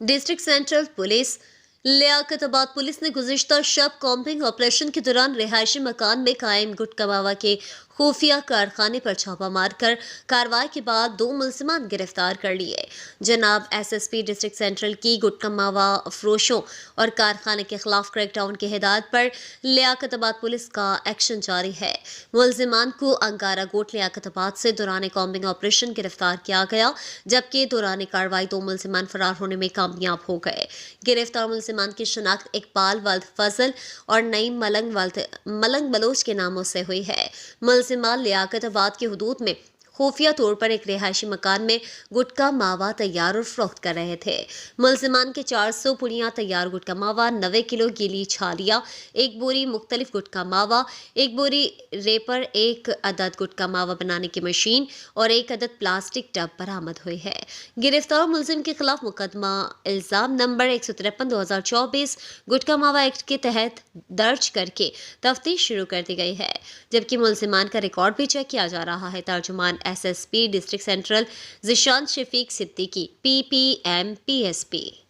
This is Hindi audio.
District central police Liaquatabad police ने गुज़िश्ता शब कॉम्बिंग ऑपरेशन के दौरान रिहायशी मकान में कायम गुटखा मावा के खुफिया कारखाने पर छापा मारकर कार्रवाई के बाद 2 मुलजिमान गिरफ्तार कर लिए। जनाब एसएसपी डिस्ट्रिक्ट सेंट्रल की गुटखा मावा फरोशों और कारखाने के खिलाफ क्रैकडाउन की हिदायत पर लियाकताबाद पुलिस का एक्शन जारी है। मुलजिमान को अंगारा गोट लियाकताबाद से दौरान कॉम्बिंग ऑपरेशन गिरफ्तार किया गया, जबकि दौरान कार्रवाई 2 मुलजिमान फरार होने में कामयाब हो गए। गिरफ्तार मुलजिमान की शनाख्त इकबाल वल्द फजल और नईम मलंग बलोच के नामों से हुई है। मुलजिमान लियाकताबाद की हुदूद में खुफिया तौर पर एक रिहायशी मकान में गुटखा मावा तैयार और फरोख्त कर रहे थे। मुलजिमान के 400 पुड़ियाँ तैयार गुटखा मावा, 90 किलो गीली छालियाँ, 1 बोरी मुख्तलिफ गुटखा मावा, 1 बोरी रेपर, 1 अदद गुटखा मावा बनाने की मशीन और 1 अदद प्लास्टिक टब बरामद हुई है। गिरफ्तार मुलजिम के खिलाफ मुकदमा इल्जाम नंबर 153/2024 गुटखा मावा एक्ट के तहत दर्ज करके तफ्तीश शुरू कर दी गई है, जबकि मुलजिमान का रिकॉर्ड भी चेक किया जा रहा है। तर्जुमान SSP district central Zeeshan Shafiq Siddiqui, PPM PSP।